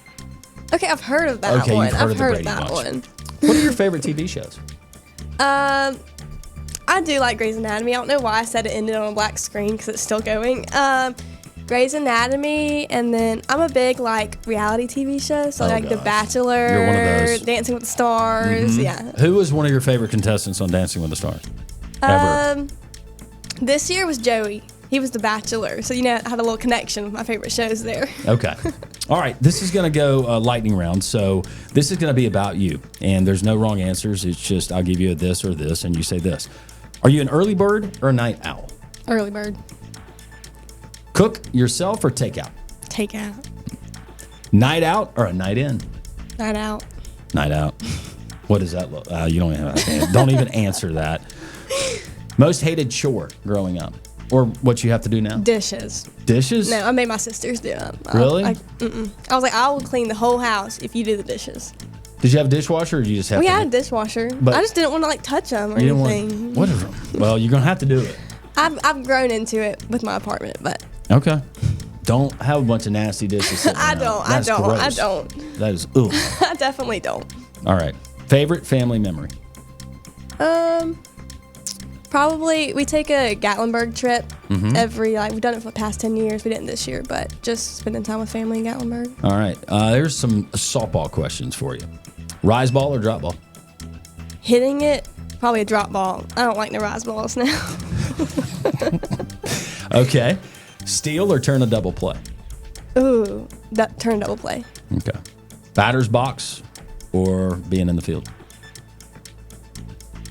Okay, I've heard of that Okay, one. you've heard of I've the heard Brady of that Bunch. one. What are your favorite TV shows? I do like Grey's Anatomy. I don't know why I said it ended on a black screen because it's still going. Grey's Anatomy, and then I'm a big like reality TV show, so like The Bachelor, You're one of those. Dancing with the Stars. Yeah. Who was one of your favorite contestants on Dancing with the Stars? ever? This year was Joey. He was the Bachelor, so I had a little connection with my favorite shows there. Okay. All right. This is going to go lightning round. So this is going to be about you, and there's no wrong answers. It's just I'll give you a this or this, and you say this. Are you an early bird or a night owl? Early bird. Cook yourself or take out? Take out. Night out or a night in? Night out. Night out. What does that look? You don't even don't even answer that. Most hated chore growing up, or what you have to do now? Dishes. Dishes? No, I made my sisters do them. Really? I was like, I will clean the whole house if you do the dishes. Did you have a dishwasher, or did you just have? We had a dishwasher. But I just didn't want to touch them or you didn't anything. Want, what is them? Well, you're gonna have to do it. I've grown into it with my apartment, but okay. Don't have a bunch of nasty dishes. Sitting I around. don't. That's I don't. gross. I don't. That is ugh. I definitely don't. All right. Favorite family memory? Probably we take a Gatlinburg trip every we've done it for the past 10 years. We didn't this year, but just spending time with family in Gatlinburg. All right. There's some softball questions for you. Rise ball or drop ball? Hitting it, probably a drop ball. I don't like the rise balls now. Okay. Steal or turn a double play? Ooh, that turn double play. Okay. Batter's box or being in the field?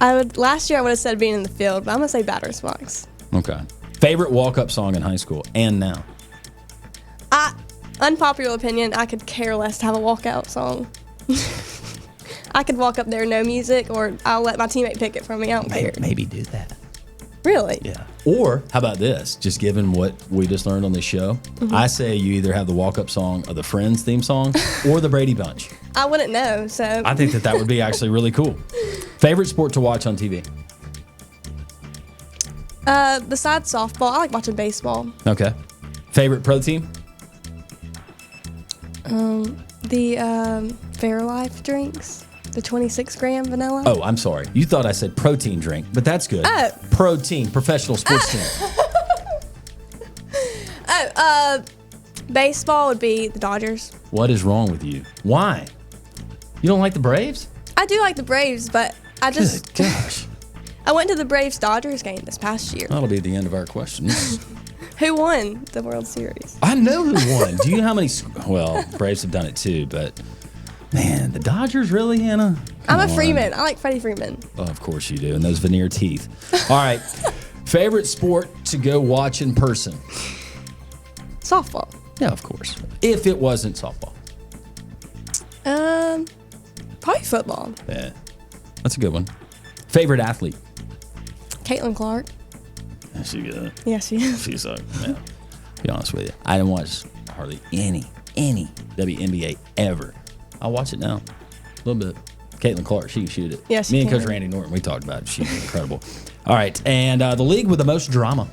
Last year I would have said being in the field, but I'm gonna say batter's box. Okay. Favorite walk-up song in high school and now? Unpopular opinion, I could care less to have a walkout song. I could walk up there, no music, or I'll let my teammate pick it from me. I don't care. Maybe do that. Really? Yeah. Or how about this? Just given what we just learned on this show, I say you either have the walk-up song of the Friends theme song or the Brady Bunch. I wouldn't know, so. I think that would be actually really cool. Favorite sport to watch on TV? Besides softball, I like watching baseball. Okay. Favorite protein? The Fairlife drinks, the 26-gram vanilla. Oh, I'm sorry. You thought I said protein drink, but that's good. Oh. Protein, professional sports team. Baseball would be the Dodgers. What is wrong with you? Why? You don't like the Braves? I do like the Braves, but I just. Good gosh. I went to the Braves-Dodgers game this past year. That'll be the end of our questions. Who won the World Series? I know who won. Do you know how many? Well, Braves have done it too, but man, the Dodgers really, Hannah? I'm a Freeman. I like Freddie Freeman. Oh, of course you do, and those veneer teeth. All right. Favorite sport to go watch in person? Softball. Yeah, of course. If it wasn't softball. Probably football. Yeah, that's a good one. Favorite athlete? Caitlin Clark. Yeah, she good. Yes, she is. She's like, man, be honest with you. I didn't watch hardly any WNBA ever. I'll watch it now. A little bit. Caitlin Clark, she can shoot it. Yes, she Me and can. Coach Randy Norton, we talked about it. She's incredible. All right, and the league with the most drama.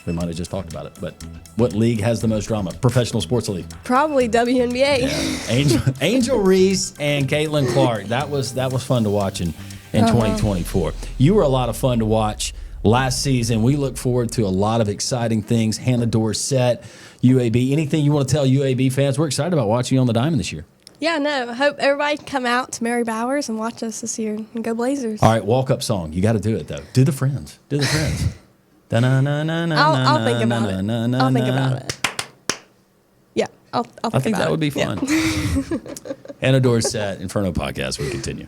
We might have just talked about it, but what league has the most drama? Professional sports league. Probably WNBA. Yeah. Angel Reese and Caitlin Clark. That was fun to watch in 2024. You were a lot of fun to watch last season. We look forward to a lot of exciting things. Hannah Dorsett, UAB. Anything you want to tell UAB fans? We're excited about watching you on the diamond this year. Yeah, no. I hope everybody can come out to Mary Bowers and watch us this year and go Blazers. All right, walk-up song. You got to do it, though. Do the Friends. Do the Friends. I'll think about it. I'll think about it. Yeah, I'll think about it. I think that would be fun. Yeah. Hannah Dorsett, Inferno Podcast. We continue.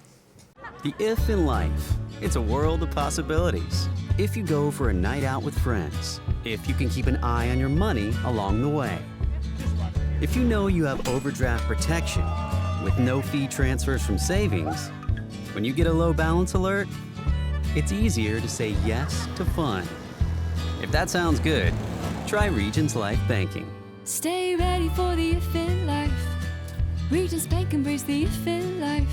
The if in life. It's a world of possibilities. If you go for a night out with friends. If you can keep an eye on your money along the way. If you know you have overdraft protection with no fee transfers from savings. When you get a low balance alert, it's easier to say yes to fun. If that sounds good, try Regions Life Banking. Stay ready for the if in life. Regions Bank embrace the if in life.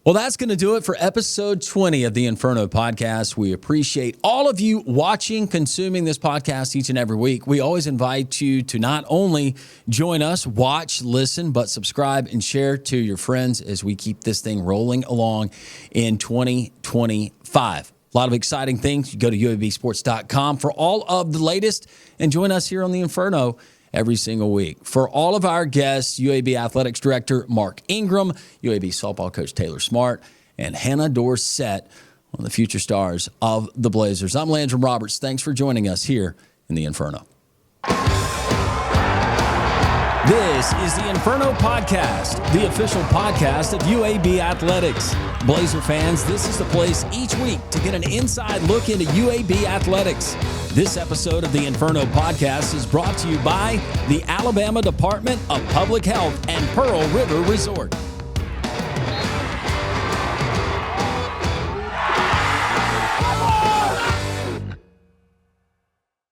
Well, that's going to do it for episode 20 of the Inferno Podcast. We appreciate all of you watching, consuming this podcast each and every week. We always invite you to not only join us, watch, listen, but subscribe and share to your friends as we keep this thing rolling along in 2025. A lot of exciting things. You go to UABsports.com for all of the latest and join us here on the Inferno every single week. For all of our guests, UAB Athletics Director Mark Ingram, UAB softball coach Taylor Smartt, and Hannah Dorsett, one of the future stars of the Blazers. I'm Landrum Roberts. Thanks for joining us here in the Inferno. This is the Inferno Podcast, the official podcast of UAB Athletics. Blazer fans, this is the place each week to get an inside look into UAB Athletics. This episode of the Inferno Podcast is brought to you by the Alabama Department of Public Health and Pearl River Resort.